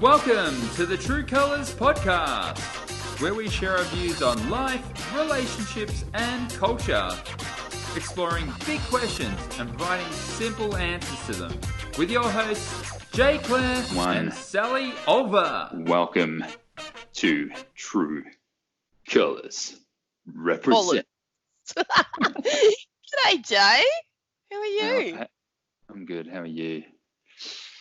Welcome to the True Colours podcast, where we share our views on life, relationships, and culture, exploring big questions and providing simple answers to them. With your hosts, Jay Clare and Sally Olver. Welcome to True Colours. Represent. G'day, Jay. How are you? I'm good. How are you?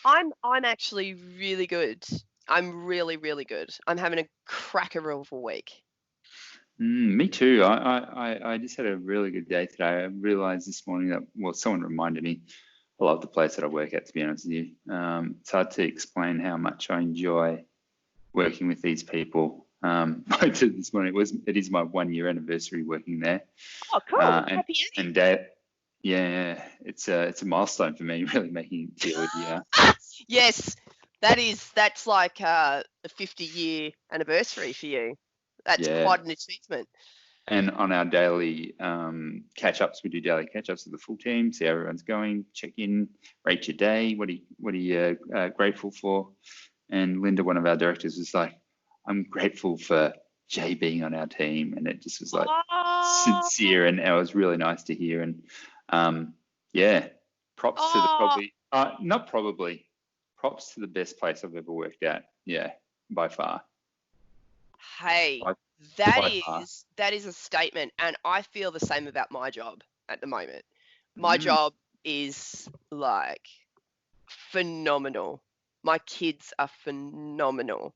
I'm actually really good. I'm really, really good. I'm having a cracker of a week. Me too. I just had a really good day today. I realised this morning that, someone reminded me, I love the place that I work at, to be honest with you. It's hard to explain how much I enjoy working with these people. I did this morning. It is my 1 year anniversary working there. Oh, cool. Happy ending. Yeah, it's a milestone for me, really making it feel yeah. Yes, that's like a 50-year anniversary for you. That's quite an achievement. And on our daily catch-ups, we do daily catch-ups with the full team, see how everyone's going, check in, rate your day, what are you grateful for? And Linda, one of our directors, was like, I'm grateful for Jay being on our team. And it just was like sincere, and it was really nice to hear. And props to the best place I've ever worked at. Yeah, by far. Hey, that is a statement, and I feel the same about my job at the moment. My job is like phenomenal. My kids are phenomenal.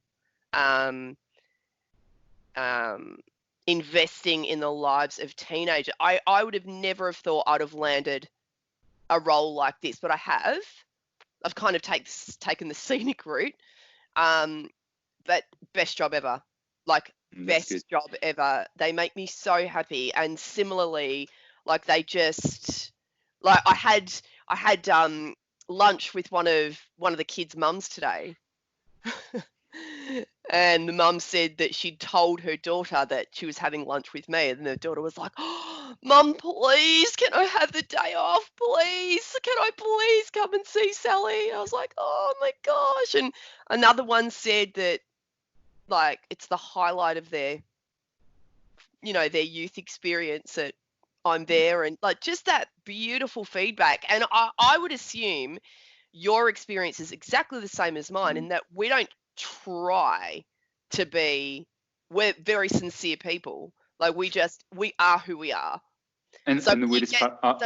Investing in the lives of teenagers. I would have never have thought I'd have landed a role like this, but I have. I've kind of taken the scenic route. But best job ever. Like best job ever. They make me so happy. And similarly, like they just like I had lunch with one of the kids' mums today. And the mum said that she'd told her daughter that she was having lunch with me, and the daughter was like, "Oh, Mum, please, can I have the day off, please? Can I please come and see Sally?" And I was like, "Oh my gosh!" And another one said that, like, it's the highlight of their youth experience that I'm there, and like just that beautiful feedback. And I would assume your experience is exactly the same as mine, in that we don't try to be, we're very sincere people. Like we are who we are. And, so and the weirdest part,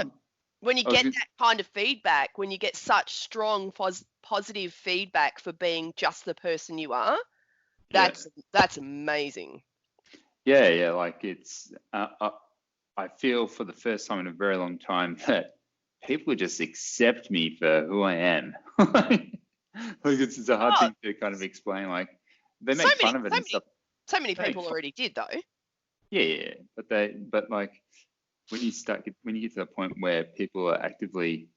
when you get that kind of feedback, when you get such strong positive feedback for being just the person you are, that's amazing. Yeah, like it's I feel for the first time in a very long time that people just accept me for who I am. Like it's a hard thing to kind of explain. Like they make fun of it and stuff. So many people already did though. Yeah, but like when you get to the point where people are actively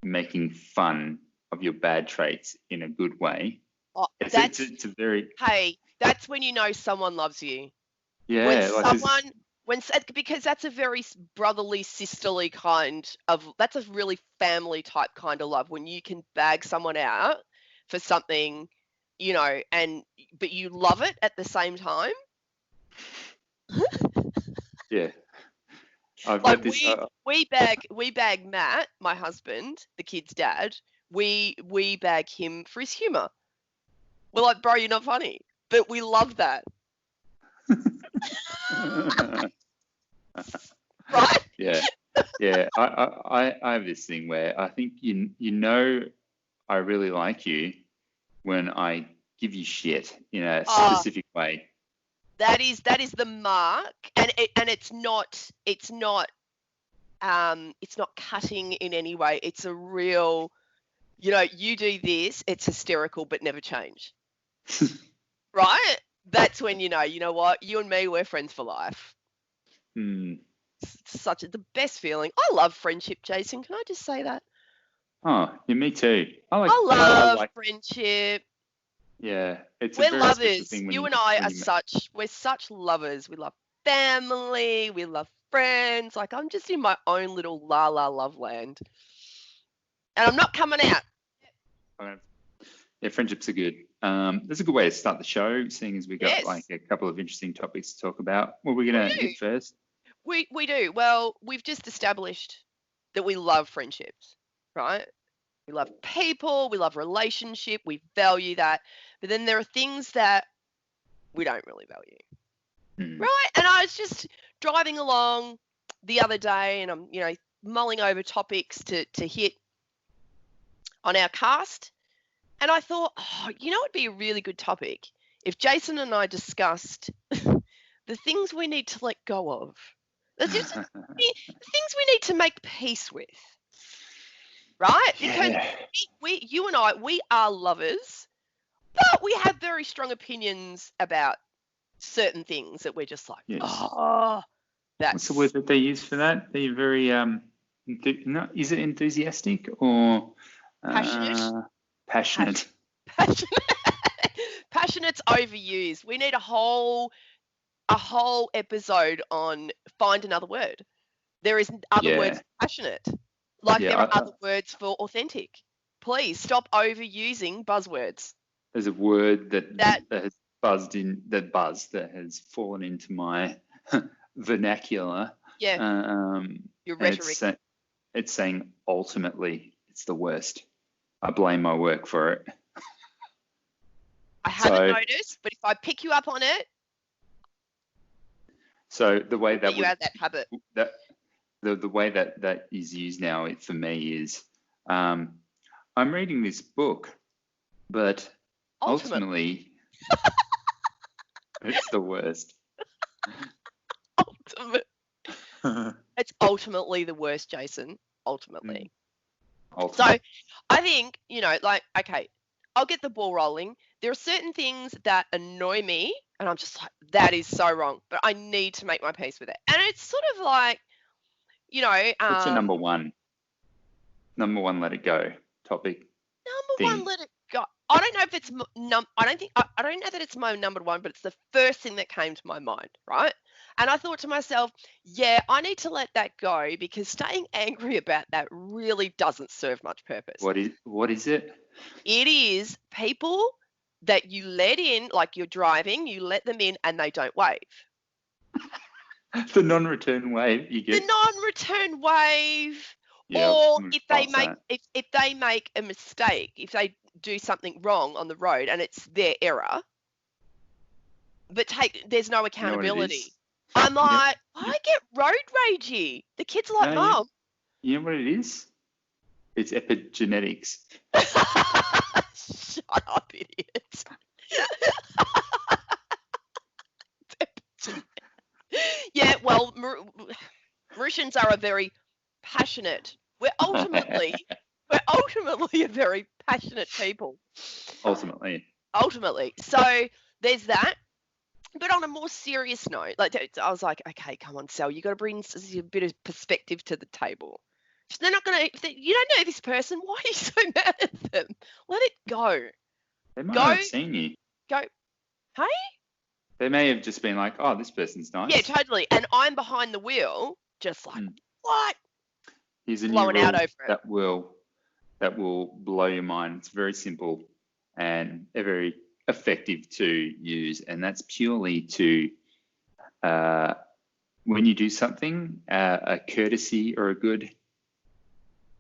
making fun of your bad traits in a good way, it's a very that's when you know someone loves you. Yeah, because that's a very brotherly, sisterly kind of, that's a really family type kind of love, when you can bag someone out for something, but you love it at the same time. Yeah. We bag Matt, my husband, the kid's dad. We bag him for his humor. We're like, bro, you're not funny, but we love that. Right? Yeah. I have this thing where I think I really like you when I give you shit in a specific way. That is the mark, and it's not cutting in any way. It's a real, you do this, it's hysterical, but never change. Right? That's when you know what, you and me, we're friends for life. It's the best feeling. I love friendship, Jason. Can I just say that? Oh, yeah, me too. I love friendship. Yeah, we're lovers. You and I we're such lovers. We love family. We love friends. Like I'm just in my own little love land, and I'm not coming out. Yeah, friendships are good. That's a good way to start the show, seeing as we got Yes. like a couple of interesting topics to talk about. What are we going to hit first? We do. Well, we've just established that we love friendships, right? We love people, we love relationship, we value that. But then there are things that we don't really value. Right? And I was just driving along the other day and I'm, mulling over topics to hit on our cast. And I thought, it'd be a really good topic if Jason and I discussed the things we need to let go of. The things we need to make peace with. Right? Because you and I, we are lovers, but we have very strong opinions about certain things that we're just like, that's... What's the word that they use for that? They're very, is it enthusiastic or... Passionate? Passionate. Passionate's overused. We need a whole episode on find another word. There is other words for passionate. Like there are other words for authentic. Please stop overusing buzzwords. There's a word that has that has fallen into my vernacular. Yeah. Your rhetoric. It's saying ultimately it's the worst. I blame my work for it. I haven't noticed, but if I pick you up on it. So the way that you have that habit. The way that is used now for me is I'm reading this book, but ultimately it's the worst. It's ultimately the worst, Jason. Ultimately. So I think, okay, I'll get the ball rolling. There are certain things that annoy me and I'm just like, that is so wrong, but I need to make my peace with it. And it's sort of like, what's your number one? Number one, let it go topic. Number one, let it go. I don't know if it's I don't know that it's my number one, but it's the first thing that came to my mind, right? And I thought to myself, yeah, I need to let that go because staying angry about that really doesn't serve much purpose. What is it? It is people that you let in, like you're driving, you let them in and they don't wave. The non-return wave you get. The non-return wave. Or if they make a mistake, if they do something wrong on the road and it's their error, but there's no accountability. I'm like, I get road ragey. The kids are like, Mom. You know what it is? It's epigenetics. Shut up, idiot. Yeah, well, Mauritians are a very passionate. We're ultimately a very passionate people. Ultimately. So there's that. But on a more serious note, I was like, okay, come on, Sal, you got to bring a bit of perspective to the table. If they're not going to, you don't know this person, why are you so mad at them? Let it go. They might not have seen you. Go. Hey? They may have just been like, oh, this person's nice. Yeah, totally. And I'm behind the wheel, just like, what? Here's a new rule that will blow your mind. It's very simple and very effective to use, and that's purely to when you do something, a courtesy or a good,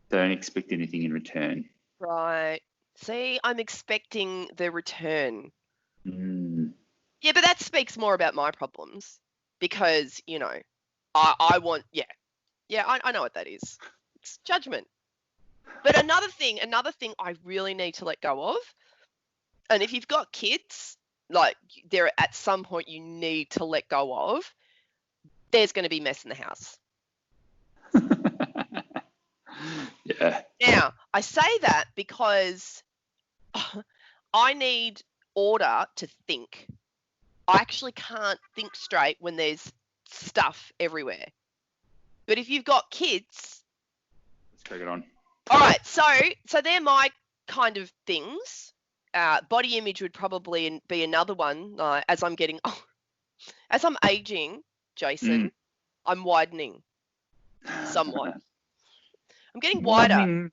don't expect anything in return. Right. See, I'm expecting the return. Yeah, but that speaks more about my problems because, I want, I know what that is. It's judgment. But another thing I really need to let go of, and if you've got kids, there at some point you need to let go of, there's going to be mess in the house. Yeah. Now, I say that because I need order to think. I actually can't think straight when there's stuff everywhere. But if you've got kids... Let's take it on. All right, so they're my kind of things. Body image would probably be another one. As I'm aging, Jason, I'm widening somewhat. I'm getting wider.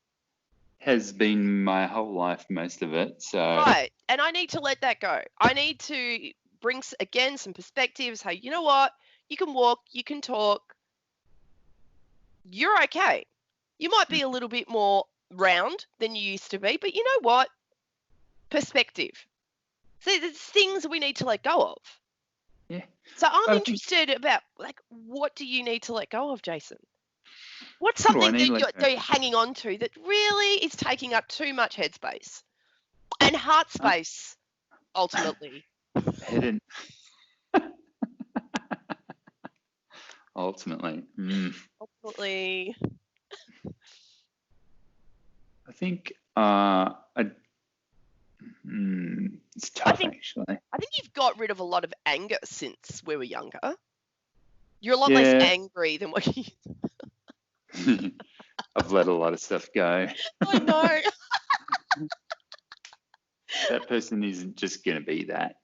has been my whole life, most of it. So Right. And I need to let that go. I need to bring, again, some perspectives. Hey, you know what? You can walk, you can talk. You're okay. You might be a little bit more round than you used to be, but you know what? Perspective. See, there's things we need to let go of. yeah, So I'm I think- interested about, like, what do you need to let go of, Jason? What's What do I something need that to let go? you're hanging on to that really is taking up too much headspace and heart space, ultimately? head and ultimately. Ultimately. I think it's I tough, think actually. I think you've got rid of a lot of anger since we were younger. You're a lot Yeah. less angry than what you. I've let a lot of stuff go. I know. That person isn't just going to be that.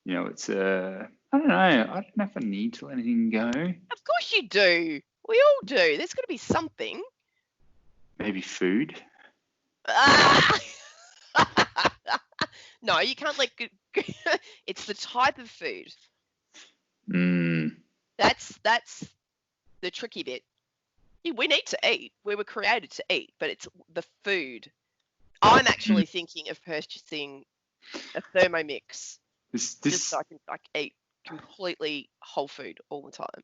It's I don't know. I don't know if I need to let anything go. Of course you do. We all do. There's got to be something. Maybe food. Ah! No, you can't let. It's the type of food. That's the tricky bit. We need to eat. We were created to eat, but it's the food. I'm actually thinking of purchasing a Thermomix just so I can eat completely whole food all the time.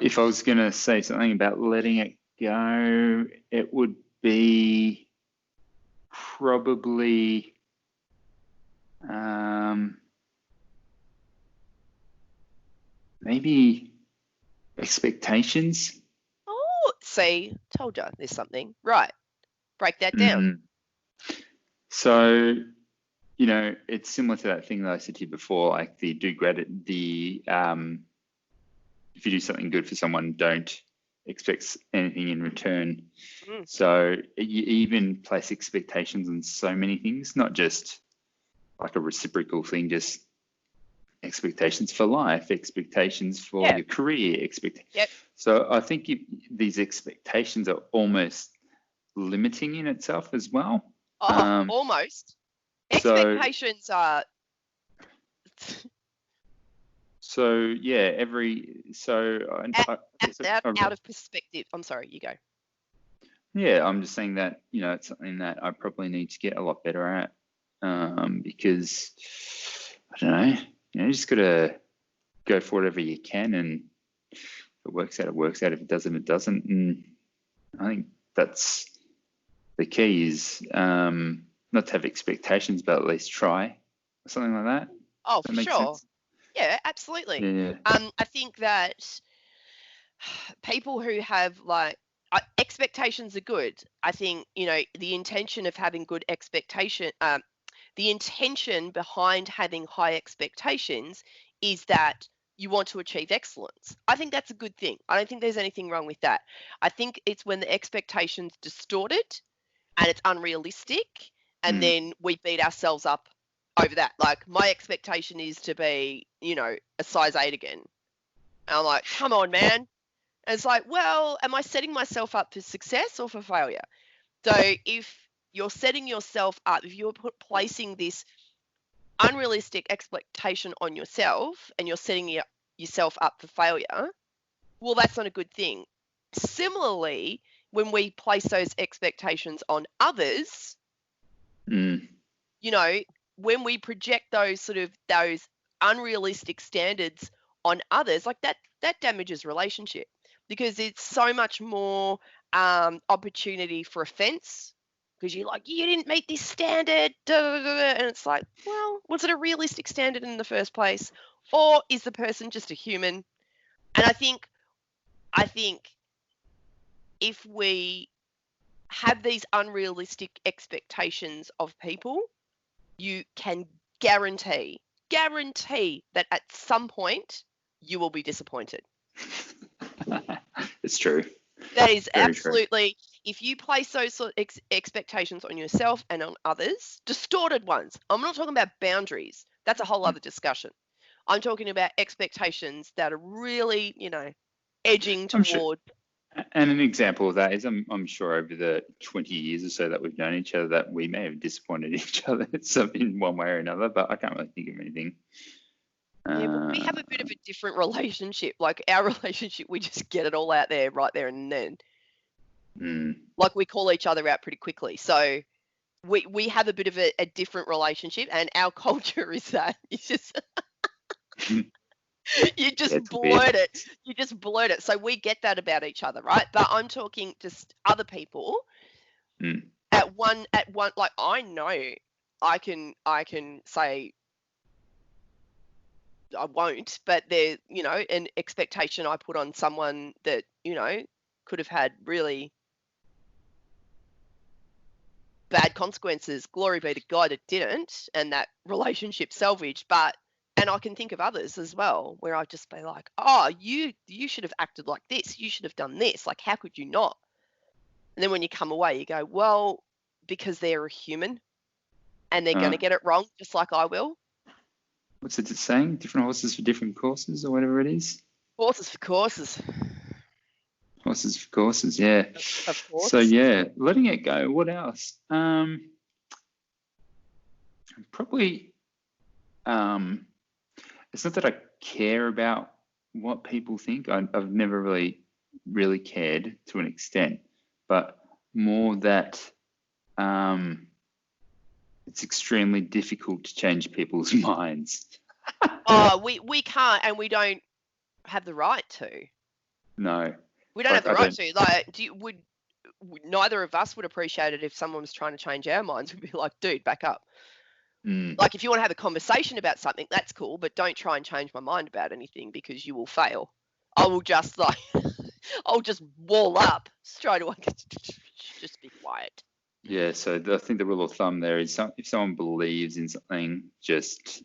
If I was going to say something about letting it go, it would be probably maybe expectations. Oh, see, told you there's something. Right. Break that down. So, it's similar to that thing that I said to you before, like if you do something good for someone, don't expect anything in return. So you even place expectations on so many things, not just like a reciprocal thing, just expectations for life, expectations for your career, Yep. So I think these expectations are almost limiting in itself as well. Almost. Expectations are. So yeah, out of perspective. I'm sorry, you go. Yeah, I'm just saying that it's something that I probably need to get a lot better at, because I don't know, you just gotta go for whatever you can, and if it works out, it works out. If it doesn't, it doesn't. And I think that's the key is not to have expectations, but at least try or something like that. Oh, That for makes sure. sense? Yeah, absolutely. Yeah. I think that people who have expectations are good. I think, the intention of having good expectation, the intention behind having high expectations is that you want to achieve excellence. I think that's a good thing. I don't think there's anything wrong with that. I think it's when the expectations distorted and it's unrealistic, and then we beat ourselves up over that. Like, my expectation is to be, a size 8 again. And I'm like, come on, man. And it's like, well, am I setting myself up for success or for failure? So if you're setting yourself up, if you're placing this unrealistic expectation on yourself and you're setting yourself up for failure, well, that's not a good thing. Similarly, when we place those expectations on others, when we project those unrealistic standards on others, like that damages relationship, because it's so much more opportunity for offense, because you're like, you didn't meet this standard, and it's like, well, was it a realistic standard in the first place, or is the person just a human? And I think if we have these unrealistic expectations of people, you can guarantee that at some point you will be disappointed. It's true. That is Very absolutely true. If you place those sort of expectations on yourself and on others, distorted ones. I'm not talking about boundaries. That's a whole other discussion. I'm talking about expectations that are really, edging toward. And an example of that is I'm sure over the 20 years or so that we've known each other that we may have disappointed each other in one way or another, but I can't really think of anything. Yeah, but we have a bit of a different relationship. Like our relationship, we just get it all out there right there and then. Like we call each other out pretty quickly. So we have a bit of a different relationship, and our culture is that it's just you just blurt it. You just blurt it. So we get that about each other, right? But I'm talking just other people. At one, like I know I can say I won't, but there, an expectation I put on someone that, could have had really bad consequences. Glory be to God it didn't, and that relationship salvaged. And I can think of others as well where I'd just be like, oh, you should have acted like this. You should have done this. Like, how could you not? And then when you come away, you go, well, because they're a human and they're going to get it wrong just like I will. What's it saying? Different horses for different courses or whatever it is? Horses for courses. Horses for courses, yeah. Of course. So, yeah, letting it go. What else? Probably, it's not that I care about what people think. I've never really cared to an extent, but more that it's extremely difficult to change people's minds. Oh, we can't, and we don't have the right to. No. We don't have the right to. Like, neither of us would appreciate it if someone was trying to change our minds. We'd be like, dude, back up. Like, if you want to have a conversation about something, that's cool, but don't try and change my mind about anything because you will fail. I will just I'll just wall up straight away. Just be quiet. Yeah, so I think the rule of thumb there is if someone believes in something, just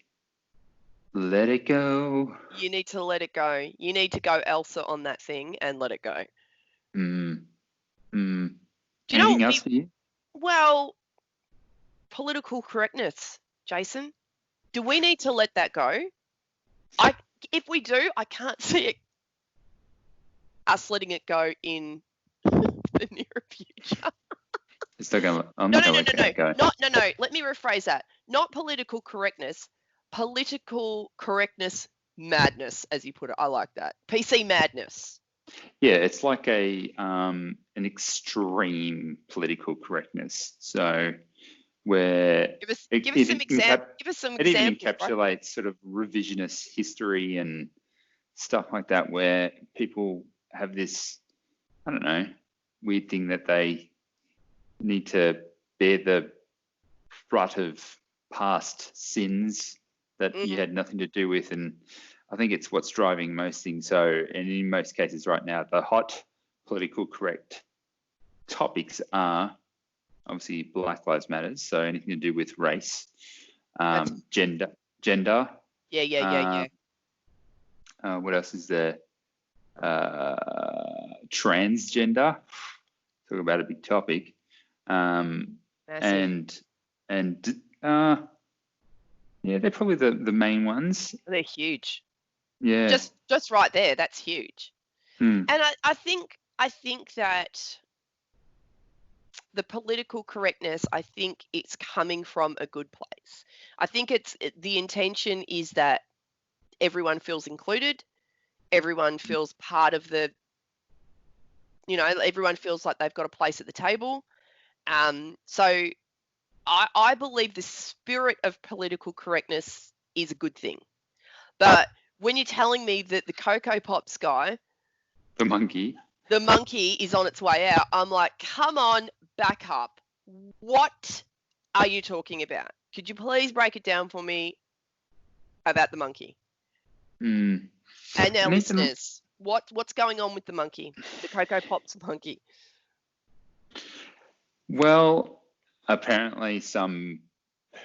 let it go. You need to let it go. You need to go Elsa on that thing and let it go. Anything else for you? Well, political correctness, Jason. Do we need to let that go? If we do, I can't see us letting it go in the near future. I'm not going to let it go. No. Let me rephrase that. Not political correctness. Political correctness madness, as you put it. I like that. PC madness. Yeah, it's like an extreme political correctness. So where give us some examples. It even encapsulates sort of revisionist history and stuff like that, where people have this, I don't know, weird thing that they need to bear the brunt of past sins that you had nothing to do with. And I think it's what's driving most things. So, and in most cases right now, the hot political correct topics are obviously Black Lives Matter. So anything to do with race, gender. Yeah. What else is there? Transgender. Talk about a big topic. Yeah, they're probably the main ones. They're huge. Yeah. Just right there, that's huge. And I think that the political correctness, I think it's coming from a good place. I think the intention is that everyone feels included, everyone feels part of everyone feels like they've got a place at the table. So I believe the spirit of political correctness is a good thing. But when you're telling me that the Cocoa Pops guy, the monkey is on its way out, I'm like, come on, back up. What are you talking about? Could you please break it down for me about the monkey? And our listeners, what's going on with the monkey, the Cocoa Pops monkey? Well, apparently some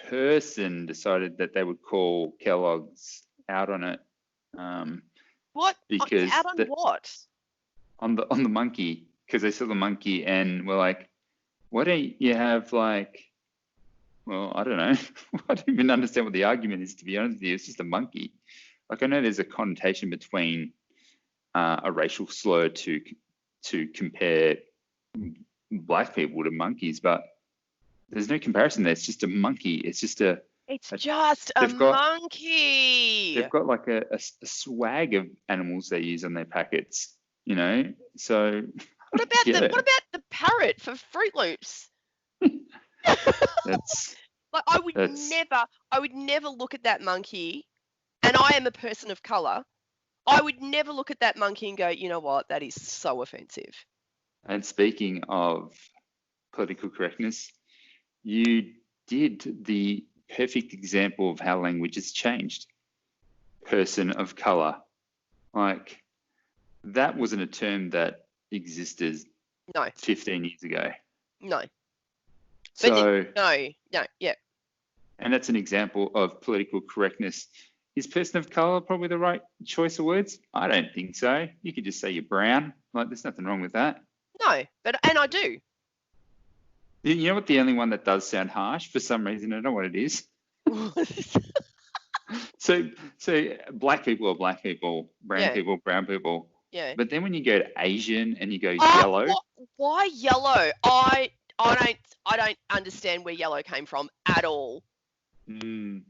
person decided that they would call Kellogg's out on it. What? Because out on what? On the monkey, because they saw the monkey and were like, why don't you have well, I don't know. I don't even understand what the argument is, to be honest with you. It's just a monkey. Like, I know there's a connotation between a racial slur to to compare black people to monkeys, but there's no comparison there. It's just a monkey. It's just a monkey. They've got like a swag of animals they use on their packets, So What about the parrot for Fruit Loops? That's like I would never look at that monkey, and I am a person of color. I would never look at that monkey and go, you know what, that is so offensive. And speaking of political correctness, you did the perfect example of how language has changed. Person of color. Like, that wasn't a term that existed 15 years ago. No. So, yeah. And that's an example of political correctness. Is person of color probably the right choice of words? I don't think so. You could just say you're brown. Like, there's nothing wrong with that. No, and I do. You know what? The only one that does sound harsh for some reason, I don't know what it is. So black people are black people, brown people, brown people. Yeah. But then when you go to Asian and you go yellow. Why yellow? I don't understand where yellow came from at all. Mm.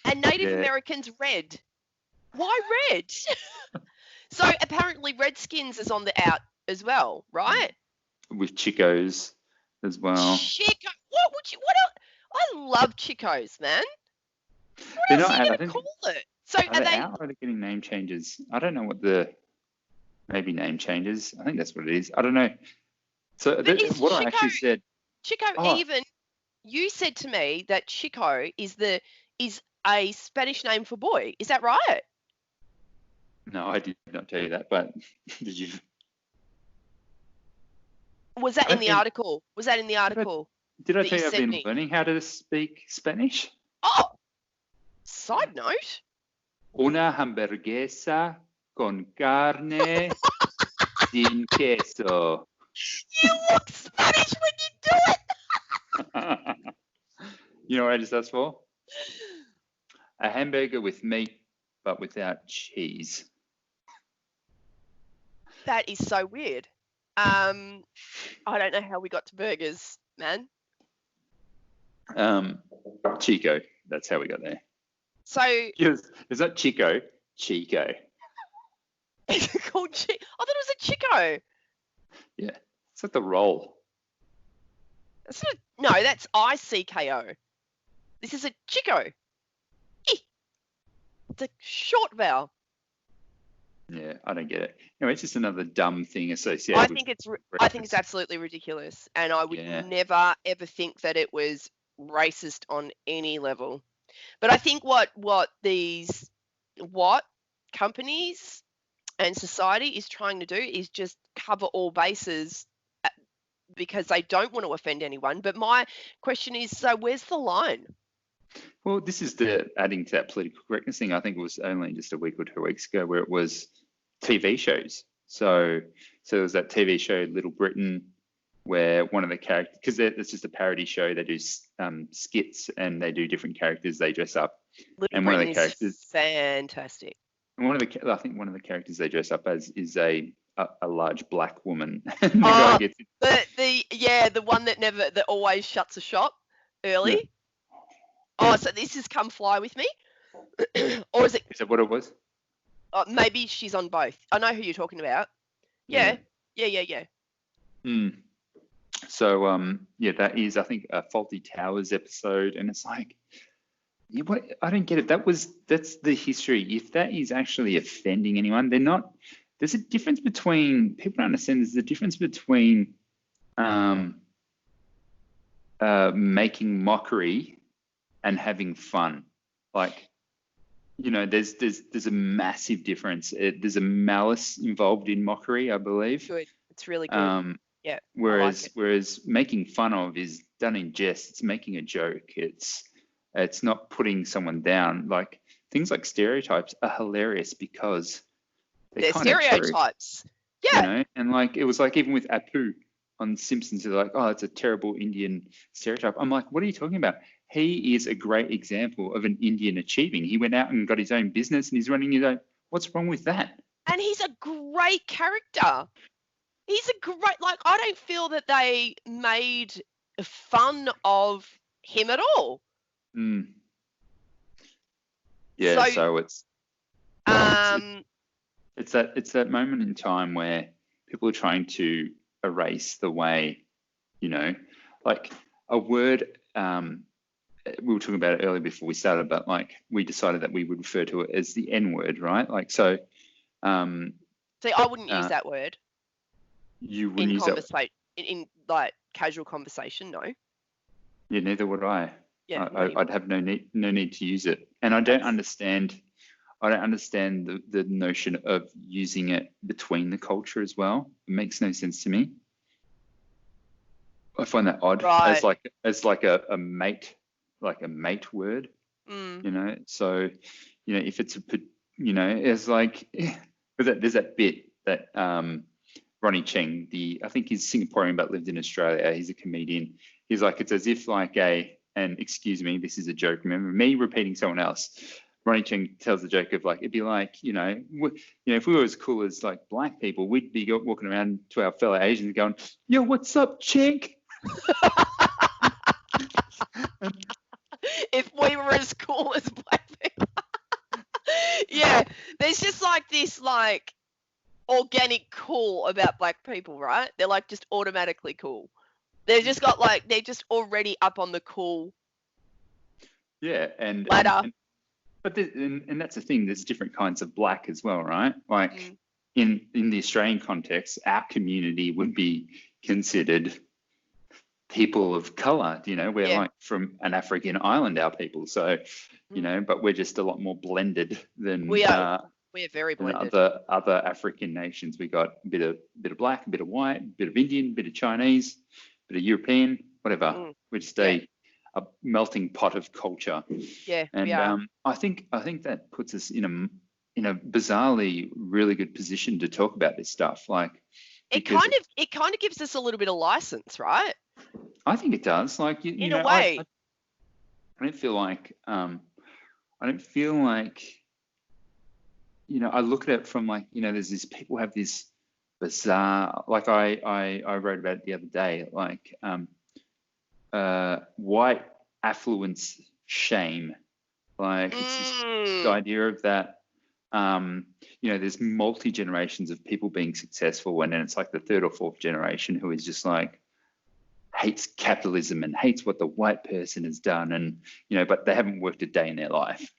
And Native Americans red. Why red? So apparently Redskins is on the out as well, right? With Chicos as well. Chico. What else? I love Chicos, man. They're What else not are you out, going to call it? So are they out or are they getting name changes? I don't know what maybe name changes. I think that's what it is. I don't know. So what I actually said. Chico, you said to me that Chico is a Spanish name for boy. Is that right? No, I did not tell you that, but did you? Was that in the article? Was that in the article? Did I tell you I've been learning how to speak Spanish? Oh, side note. Una hamburguesa con carne sin queso. You look Spanish when you do it. You know what I just asked for? A hamburger with meat, but without cheese. That is so weird. I don't know how we got to burgers, man. Chico. That's how we got there. So it's not Chico. Chico. Is it called Chico? I thought it was a Chico. Yeah, it's like the roll. No, that's ICKO. This is a Chico. It's a short vowel. Yeah, I don't get it. No, it's just another dumb thing associated. I think it's absolutely ridiculous, and I would never ever think that it was racist on any level. But I think what companies and society is trying to do is just cover all bases because they don't want to offend anyone. But my question is, so where's the line? Well, this is adding to that political correctness thing. I think it was only just a week or 2 weeks ago where it was TV shows. So there was that TV show Little Britain where one of the characters, because it's just a parody show, they do skits and they do different characters, they dress up. Little Britain one of the characters is fantastic. And I think one of the characters they dress up as is a large black woman. The one that always shuts a shop early. Yeah. Oh, so this is Come Fly With Me? Or is it? Is that what it was? Maybe she's on both. I know who you're talking about. Yeah. So, that is, I think, a Faulty Towers episode. And it's like, I don't get it. That's the history. If that is actually offending anyone, there's a difference between, people don't understand, there's a difference between making mockery and having fun. Like, there's a massive difference. There's a malice involved in mockery, I believe. Good. It's really good. Yeah. Whereas making fun of is done in jest. It's making a joke. It's not putting someone down. Like, things like stereotypes are hilarious because they're stereotypes. Yeah. And like, it was like, even with Apu on Simpsons, they're like, oh, it's a terrible Indian stereotype. I'm like, what are you talking about? He is a great example of an Indian achieving. He went out and got his own business and he's running his own. What's wrong with that? And he's a great character. he's a great, like, I don't feel that they made fun of him at all. Mm. Yeah, so it's that moment in time where people are trying to erase the way, like a word. We were talking about it earlier before we started, but like we decided that we would refer to it as the N word, right? Like so. See, I wouldn't use that word. You wouldn't use that in like casual conversation, no. Yeah, neither would I. Yeah, I'd have no need to use it, and I don't understand. I don't understand the notion of using it between the culture as well. It makes no sense to me. I find that odd as like a mate word, So, if it's it's like there's that bit that Ronnie Cheng, I think he's Singaporean but lived in Australia. He's a comedian. He's like, it's as if like and excuse me, this is a joke. Remember me repeating someone else. Ronnie Cheng tells the joke of like, it'd be like, if we were as cool as like black people, we'd be walking around to our fellow Asians going, yo, what's up, Cheng? If we were as cool as black people. Yeah, there's just like this like organic cool about black people, right? They're like just automatically cool. They've just got like, they're just already up on the cool ladder. But that's the thing. There's different kinds of black as well, right? Like in the Australian context, our community would be considered people of color. We're like from an African island, our people. So, but we're just a lot more blended than we are very blended. Other African nations. We got a bit of black, a bit of white, a bit of Indian, a bit of Chinese, a bit of European, whatever. We're just a melting pot of culture. Yeah, and we are. I think that puts us in a bizarrely really good position to talk about this stuff. Like it kind of gives us a little bit of license, right? I think it does. Like in a way. I don't feel like I look at it from like, there's this people have this bizarre, like I wrote about it the other day, like white affluence shame. Like it's this idea of that, there's multi-generations of people being successful, and then it's like the third or fourth generation who is just like hates capitalism and hates what the white person has done, and but they haven't worked a day in their life.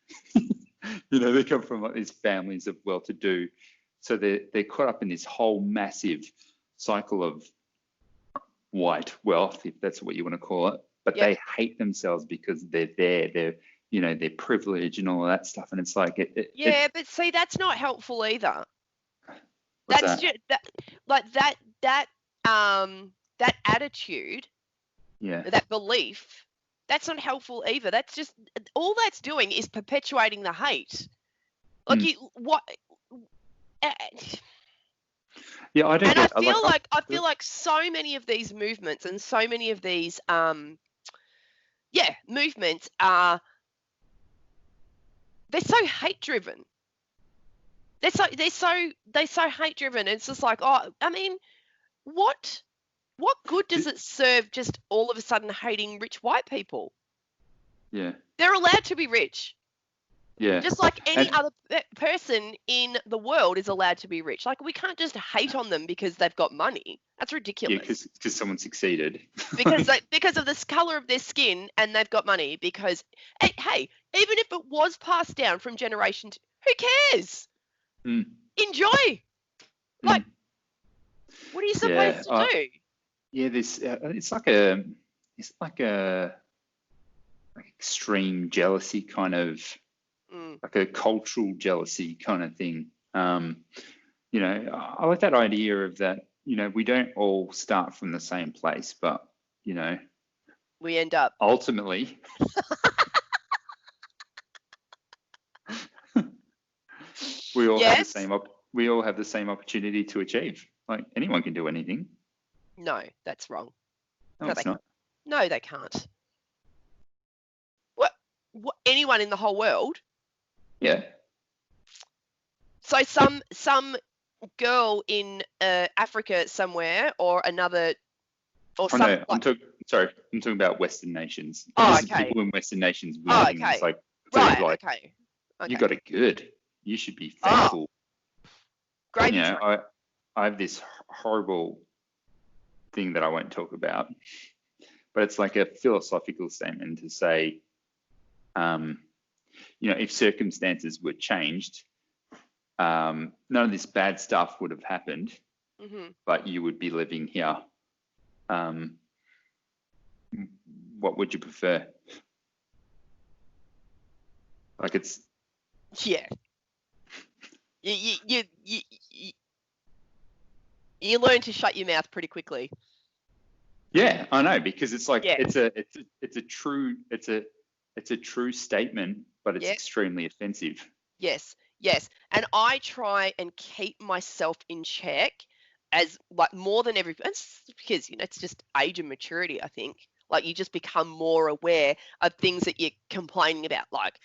They come from like these families of well-to-do, so they're caught up in this whole massive cycle of white wealth, if that's what you want to call it. But they hate themselves because they're they're privileged and all of that stuff, and it's like but see, that's not helpful either. What's that's that? just that attitude, that belief, that's not helpful either. That's just, all that's doing is perpetuating the hate. Like I don't. And get, I feel like so many of these movements and so many of these movements are, they're so hate driven. They're so hate driven. It's just like, what good does it serve just all of a sudden hating rich white people? Yeah. They're allowed to be rich. Yeah. Just like any other person in the world is allowed to be rich. Like, we can't just hate on them because they've got money. That's ridiculous. Yeah, because someone succeeded. because of the color of their skin and they've got money. Because, hey, even if it was passed down from generation to, who cares? Enjoy. Like, what are you supposed to do? Yeah, it's like a extreme jealousy kind of, like a cultural jealousy kind of thing. I like that idea of that. We don't all start from the same place, but we end up ultimately. We all have the same. We all have the same opportunity to achieve. Like, anyone can do anything. No, that's wrong. No, it's not. No, they can't. What? Anyone in the whole world? Yeah. So some girl in Africa somewhere or another or Oh some. no, I'm talking about Western nations. Oh, This is okay. people in Western nations Oh, visiting. okay. It's like, Right. like Okay. you got it good. You should be Oh, thankful. gravy You know, train. I have this horrible thing that I won't talk about, but it's like a philosophical statement to say, you know, if circumstances were changed, none of this bad stuff would have happened, but you would be living here. What would you prefer? Like it's Yeah. You learn to shut your mouth pretty quickly. yeah, I know, because it's like Yeah. it's a true statement, but it's Yeah. extremely offensive. Yes. And I try and keep myself in check as like more than ever. It's because, you know, it's just age and maturity, I think. Like you just become more aware of things that you're complaining about, like,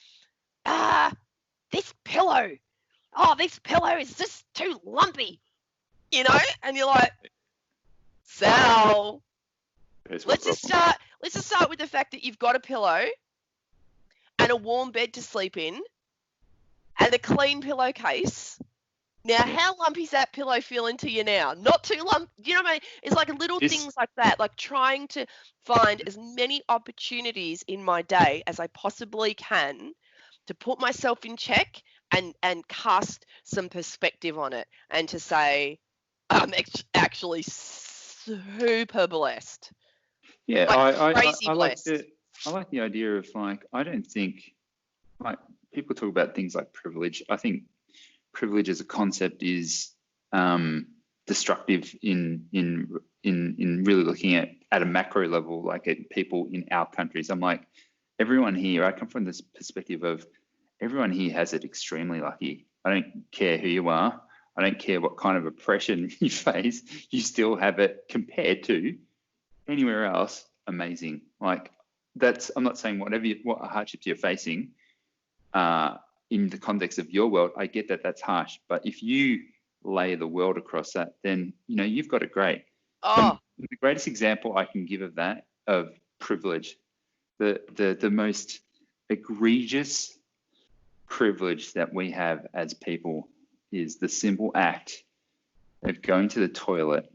this pillow. Oh, this pillow is just too lumpy, you know? And you're like, Sal, let's just start with the fact that you've got a pillow and a warm bed to sleep in and a clean pillowcase. Now, how lumpy is that pillow feeling to you now? Not too lumpy. You know what I mean? It's like little things like that, like trying to find as many opportunities in my day as I possibly can to put myself in check and cast some perspective on it and to say, I'm actually super blessed. Yeah, Like crazy I like blessed. the idea of like, I don't think, like, people talk about things like privilege. I think privilege as a concept is destructive in really looking at a macro level, like at people in our countries. I'm like, everyone here, I come from this perspective of everyone here has it extremely lucky. I don't care who you are. I don't care what kind of oppression you face. You still have it compared to anywhere else. Amazing. Like that's, I'm not saying what hardships you're facing in the context of your world. I get that that's harsh, but if you lay the world across that, then, you know, you've got it great. Oh, The greatest example I can give of that, of privilege, the most egregious privilege that we have as people is the simple act of going to the toilet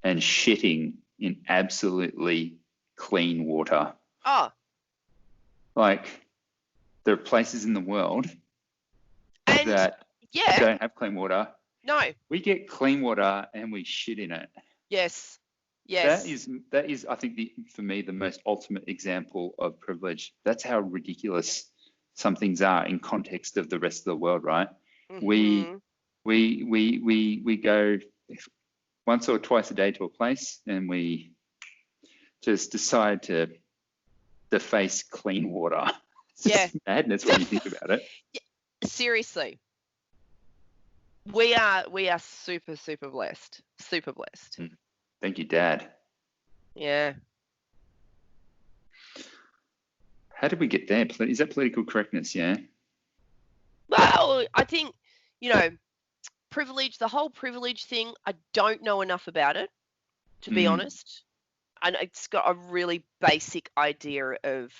and shitting in absolutely clean water. oh. Like, there are places in the world And that yeah, don't have clean water. no. We get clean water and we shit in it. Yes. That is, I think, for me, the most ultimate example of privilege. That's how ridiculous some things are in context of the rest of the world, right? Mm-hmm. We go once or twice a day to a place and we just decide to deface clean water. It's just madness when you think about it. Seriously. We are super, super blessed. Super blessed. Thank you, Dad. Yeah. How did we get there? Is that political correctness? Yeah. Well, I think, you know, privilege, the whole privilege thing, I don't know enough about it, to be honest. And it's got a really basic idea of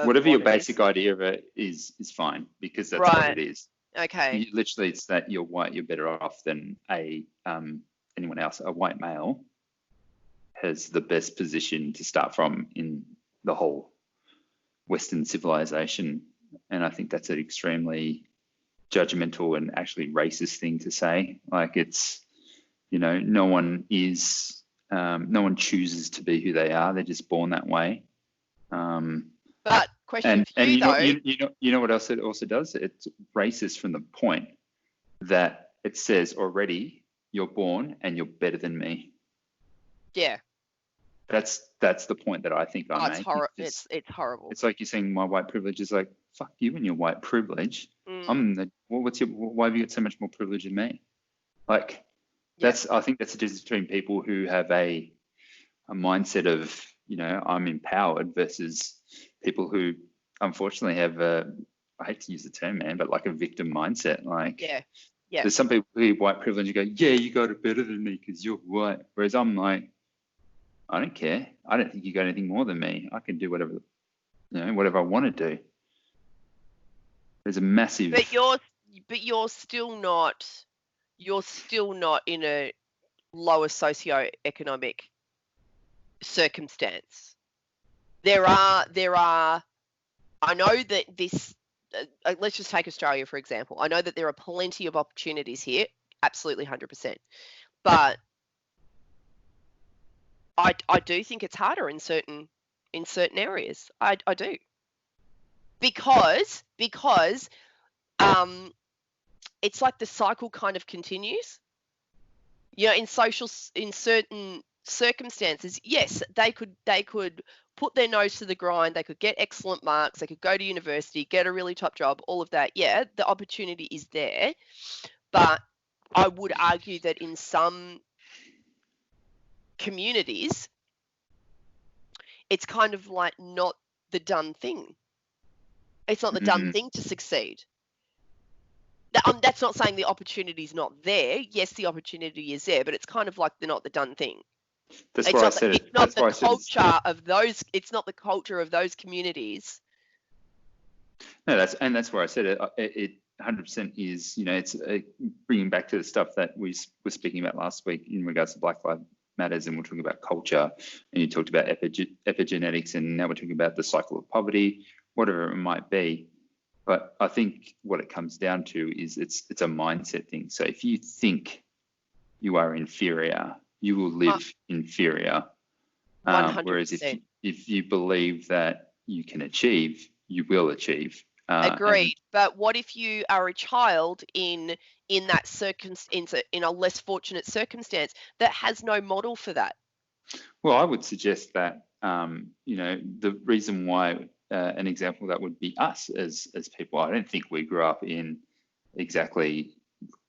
whatever your basic idea of it is fine, because that's what it is. Okay. Literally, it's that you're white, you're better off than anyone else. A white male has the best position to start from in the whole Western civilization, and I think that's an extremely judgmental and actually racist thing to say. Like, it's, you know, no one chooses to be who they are. They're just born that way. But question for you, though. You know what else it also does? It's racist from the point that it says already you're born and you're better than me. Yeah. That's the point that I think I'm making. It's horrible. It's like you're saying my white privilege is like, fuck you and your white privilege. Why have you got so much more privilege than me? Like, I think that's the difference between people who have a mindset of, you know, I'm empowered, versus people who unfortunately have I hate to use the term, man, but like a victim mindset. Like, Yeah. There's some people who have white privilege and go, yeah, you got it better than me because you're white. Whereas I'm like, I don't care. I don't think you got anything more than me. I can do whatever, whatever I want to do. There's a massive. But you're still not in a lower socioeconomic circumstance. There are. I know that this. Let's just take Australia for example. I know that there are plenty of opportunities here, absolutely 100%. But I do think it's harder in certain areas. I do. Because it's like the cycle kind of continues. In certain circumstances, yes, they could put their nose to the grind, they could get excellent marks, they could go to university, get a really top job, all of that. Yeah, the opportunity is there. But I would argue that in some communities, it's kind of like not the done thing. It's not the done thing to succeed. That's not saying the opportunity is not there. Yes, the opportunity is there, but it's kind of like they're not the done thing. That's why I said it. It's not the culture of those. It's not the culture of those communities. No, that's where I said it. It 100% is. It's bringing back to the stuff that we were speaking about last week in regards to Black Lives Matters, and we're talking about culture, and you talked about epigenetics, and now we're talking about the cycle of poverty, whatever it might be. But I think what it comes down to is it's a mindset thing. So if you think you are inferior, you will live inferior. 100%. Whereas if you believe that you can achieve, you will achieve. Agreed. But what if you are a child in that in a less fortunate circumstance that has no model for that? Well, I would suggest that the reason why an example that would be us as people. I don't think we grew up in exactly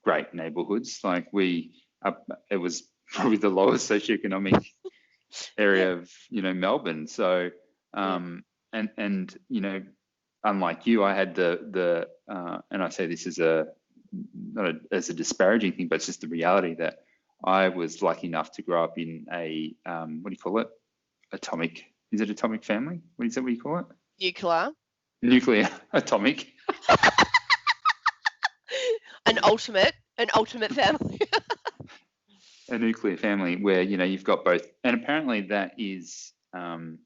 great neighborhoods. Like it was probably the lowest socioeconomic area of Melbourne. So and unlike you, I had the and I say this as not as a disparaging thing, but it's just the reality that I was lucky enough to grow up in a what do you call it? Atomic. Is it atomic family? What is that? What you call it? Nuclear atomic. An ultimate family. A nuclear family where you've got both, and apparently that is one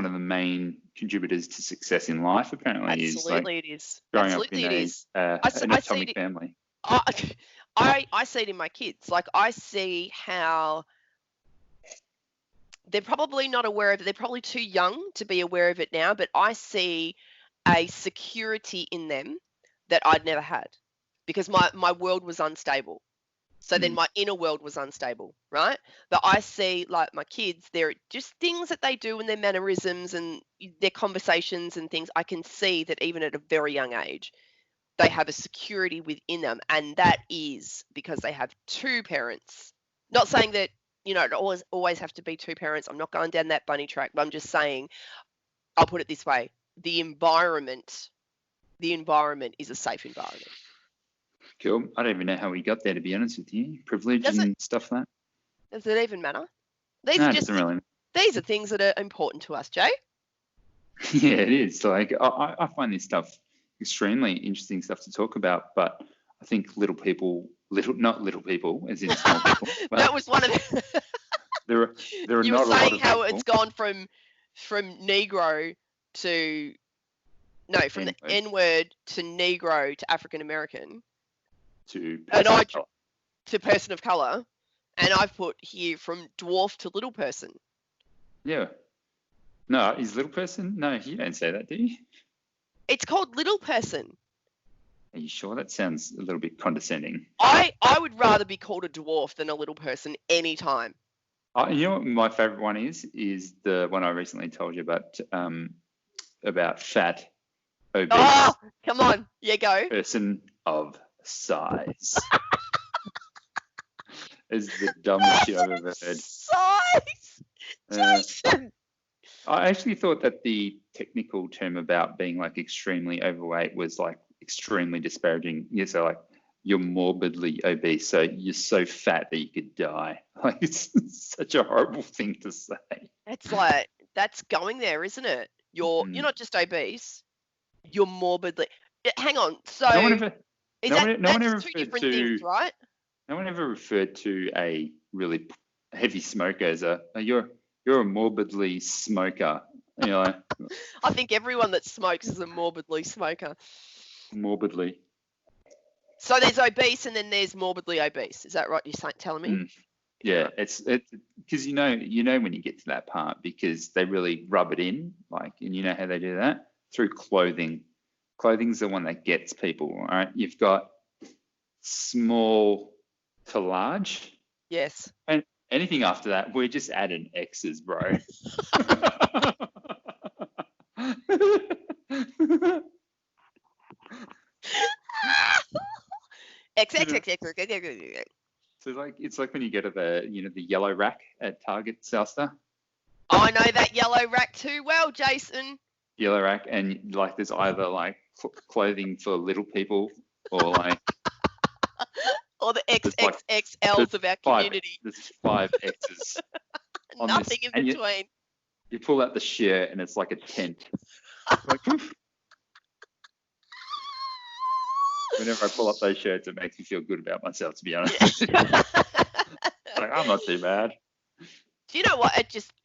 of the main contributors to success in life. Apparently, absolutely it is. Growing absolutely up in it is. An atomic family. I see it in my kids. Like I see how they're probably not aware of it. They're probably too young to be aware of it now, but I see a security in them that I'd never had because my world was unstable. So then my inner world was unstable, right? But I see like my kids, they're just things that they do and their mannerisms and their conversations and things. I can see that even at a very young age, they have a security within them. And that is because they have two parents. Not saying that, it always have to be two parents. I'm not going down that bunny track, but I'm just saying, I'll put it this way. The environment is a safe environment. Cool. I don't even know how we got there, to be honest with you. Privilege and stuff like that. Does it even matter? It doesn't really matter. These are things that are important to us, Jay. Yeah, it is. Like I find this stuff extremely interesting stuff to talk about, but I think not little people, as in small people. That was one of the. There are you not were a lot saying of how people. It's gone from Negro to from the N-word to Negro to African American to person of color, and I've put here from dwarf to little person. Yeah. No, is little person? No, you don't say that, do you? It's called little person. Are you sure? That sounds a little bit condescending. I would rather be called a dwarf than a little person anytime. You know what my favorite one is the one I recently told you about fat, obese. Oh, come on. Yeah, go. Person of size. Is the dumbest shit I've ever heard. Size? Jason! I actually thought that the technical term about being like extremely overweight was like extremely disparaging. Yeah, so like you're morbidly obese. So you're so fat that you could die. Like, it's such a horrible thing to say. It's like, that's going there, isn't it? You're not just obese, you're morbidly. Hang on. So No one ever, is no that one, no one ever that's two referred different to, things, right? no one ever referred to a really heavy smoker as you're a morbidly smoker. You know, I think everyone that smokes is a morbidly smoker. morbidly. So there's obese and then there's morbidly obese. Is that right? You're telling me? Yeah, it's because you know when you get to that part, because they really rub it in, like, and you know how they do that through clothing. Clothing's the one that gets people, all right? You've got small to large, Yes. and anything after that, we're just adding X's, bro. X. So like it's like when you go to the the yellow rack at Target, Southstar. I know that yellow rack too well, Jason. Yellow rack, and like there's either like clothing for little people or like Or the there's like XXXLs of our community. There's 5 X's. on Nothing this, in between. You pull out the shirt and it's like a tent. Like, whenever I pull up those shirts, it makes me feel good about myself, to be honest. Like, I'm not too bad. Do you know what?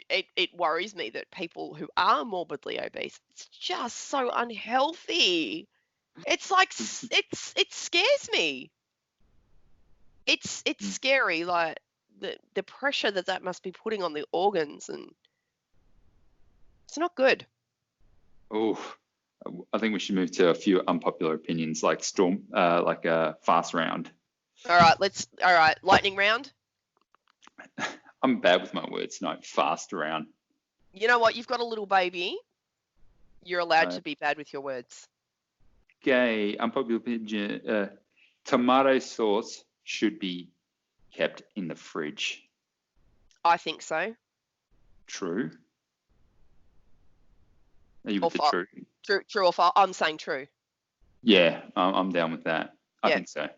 It worries me that people who are morbidly obese, it's just so unhealthy. It's like it scares me. It's scary, like the pressure that must be putting on the organs, and it's not good. Oh, I think we should move to a few unpopular opinions, like like a fast round. All right, lightning round. I'm bad with my words tonight. Fast round. You know what? You've got a little baby. You're allowed to be bad with your words. Okay, unpopular opinion. Tomato sauce should be kept in the fridge. I think so. True. Are you with the true? True or false? I'm saying true. Yeah, I'm down with that. I think so.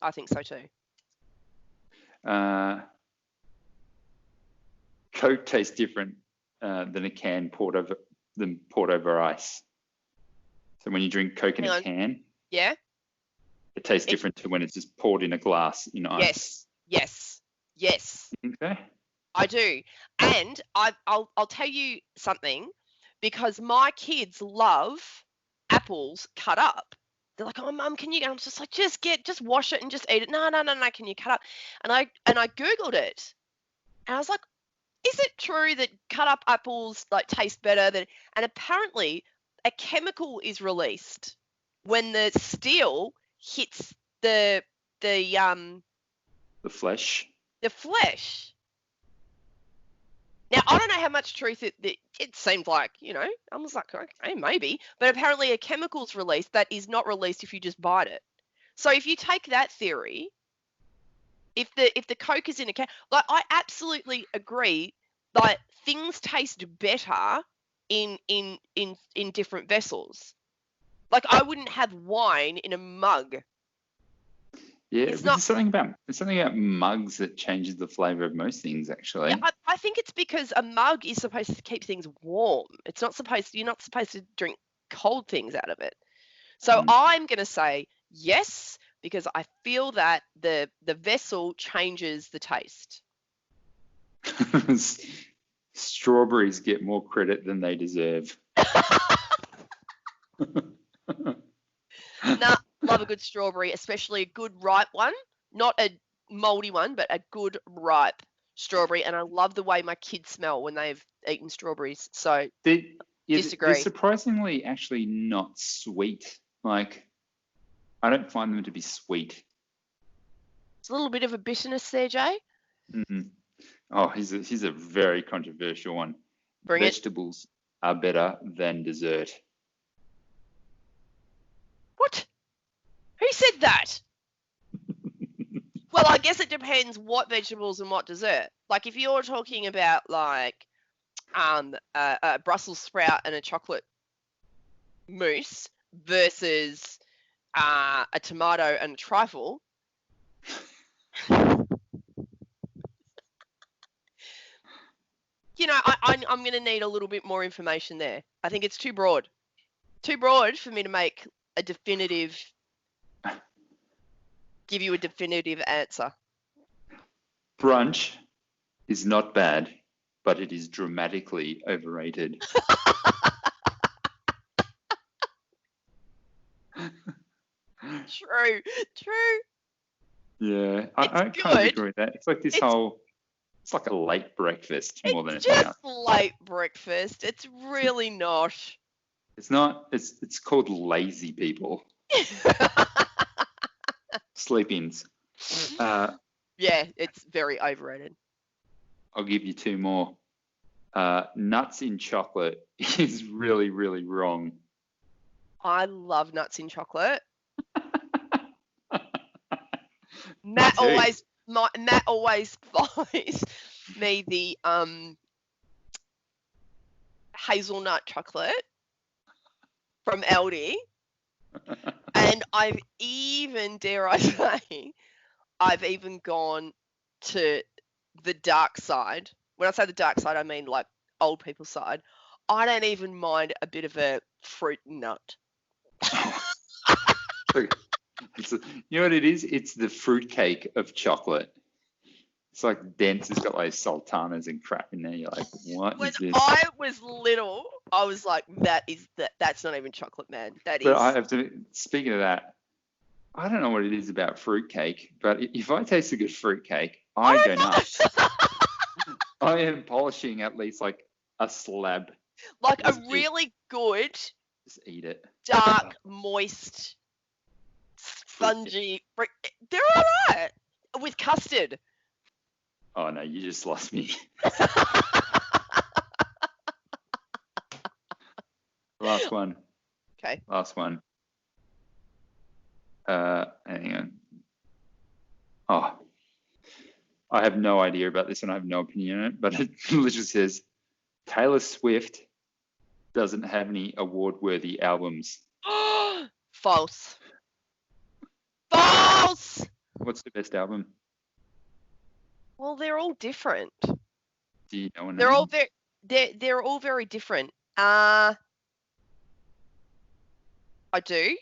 I think so too. Coke tastes different than a can poured over ice. So when you drink Coke in a can, it tastes different to when it's just poured in a glass in ice. Yes. You think so? I do, and I'll tell you something, because my kids love apples cut up. They're like, "Oh, Mum, can you?" I'm just like, "Just wash it and just eat it." No. Can you cut up? And I googled it, and I was like, is it true that cut up apples like taste better than? And apparently, a chemical is released when the steel hits the flesh. The flesh. Now, I don't know how much truth it seemed like, I was like, okay, maybe. But apparently a chemical's released that is not released if you just bite it. So if you take that theory, if the Coke is in a can, like, I absolutely agree, like, things taste better in different vessels. Like, I wouldn't have wine in a mug. Yeah, there's something about mugs that changes the flavour of most things, actually. Yeah, I think it's because a mug is supposed to keep things warm. You're not supposed to drink cold things out of it. So I'm going to say yes, because I feel that the vessel changes the taste. Strawberries get more credit than they deserve. Nah, love a good strawberry, especially a good ripe one. Not a moldy one, but a good ripe strawberry. And I love the way my kids smell when they've eaten strawberries. So disagree. They're surprisingly actually not sweet. Like, I don't find them to be sweet. It's a little bit of a bitterness there, Jay. Mm-hmm. Oh, here's a very controversial one. Bring Vegetables are better than dessert. What? Who said that? Well, I guess it depends what vegetables and what dessert. Like, if you're talking about like a Brussels sprout and a chocolate mousse versus a tomato and a trifle, I'm going to need a little bit more information there. I think it's too broad. Too broad for me to make a definitive, give you a definitive answer. Brunch is not bad, but it is dramatically overrated. True. Yeah, I kind of agree with that. It's like it's like a late breakfast more than anything else. Just late breakfast. It's really not. It's not. It's called lazy people. Sleep-ins. Yeah, it's very overrated. I'll give you two more. Nuts in chocolate is really, really wrong. I love nuts in chocolate. Matt always buys me the hazelnut chocolate from Aldi, and I've even, dare I say, I've even gone to the dark side. When I say the dark side, I mean like old people's side. I don't even mind a bit of a fruit nut. You know what it is? It's the fruitcake of chocolate. It's like dense. It's got like sultanas and crap in there. You're like, what When is this? I was little, I was like, that's not even chocolate, man. That But is. I have to. Speaking of that, I don't know what it is about fruitcake, but if I taste a good fruitcake, I go nuts. I am polishing at least like a slab. Like a really good, Just eat it. dark, moist, spongy. They're all right with custard. Oh no, you just lost me. Last one. Okay. Last one. Hang on. Oh, I have no idea about this and I have no opinion on it, but it literally says Taylor Swift doesn't have any award-worthy albums. False. False. What's the best album? Well, they're all different. Do you know? They're all they're all very different. I do,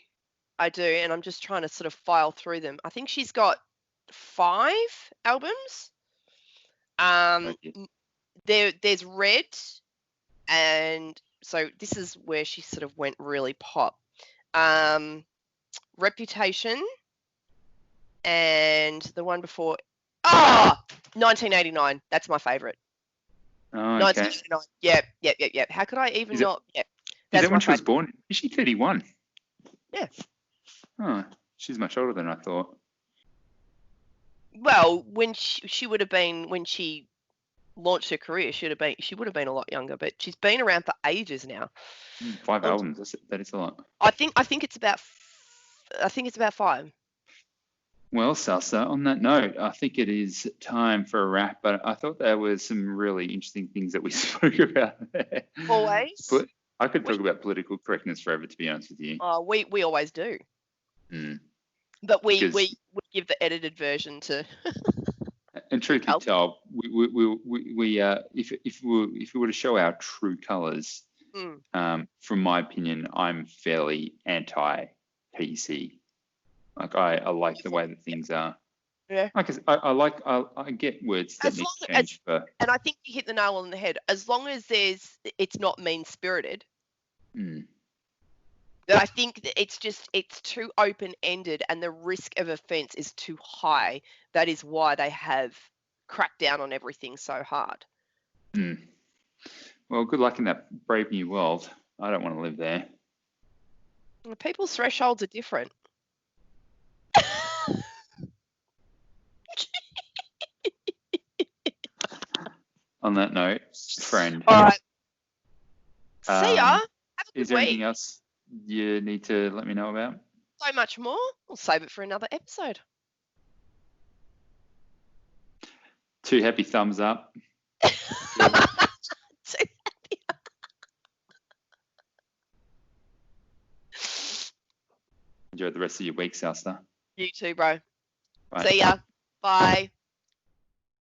and I'm just trying to sort of file through them. I think she's got 5 albums. There's Red, and so this is where she sort of went really pop. Reputation, and the one before, 1989. That's my favorite. Oh, okay. 1989. Yep. How could I even not? Yep. Is that when she was born? Is she 31? Yeah. Oh, she's much older than I thought. Well, when she would have been, when she launched her career, she would have been a lot younger, but she's been around for ages now. 5 albums. That is a lot. I think it's about 5. Well, Salsa, on that note, I think it is time for a wrap, but I thought there were some really interesting things that we spoke about there. Always. But I could talk about political correctness forever, to be honest with you. We always do. Mm. But we give the edited version to. And truth be told, if we were to show our true colours, from my opinion, I'm fairly anti-PC. Like I like the way that things are. Yeah. I get words that need to change for. And I think you hit the nail on the head. As long as it's not mean-spirited. But I think that it's too open-ended and the risk of offence is too high. That is why they have cracked down on everything so hard. Well, good luck in that brave new world. I don't want to live there. People's thresholds are different. On that note, friend. All right. See ya. Have a good Is there week. anything else you need to let me know about? So much more. We'll save it for another episode. 2 happy thumbs up. Too happy. Enjoy the rest of your week, Salsa. You too, bro. Bye. Bye. See ya. Bye.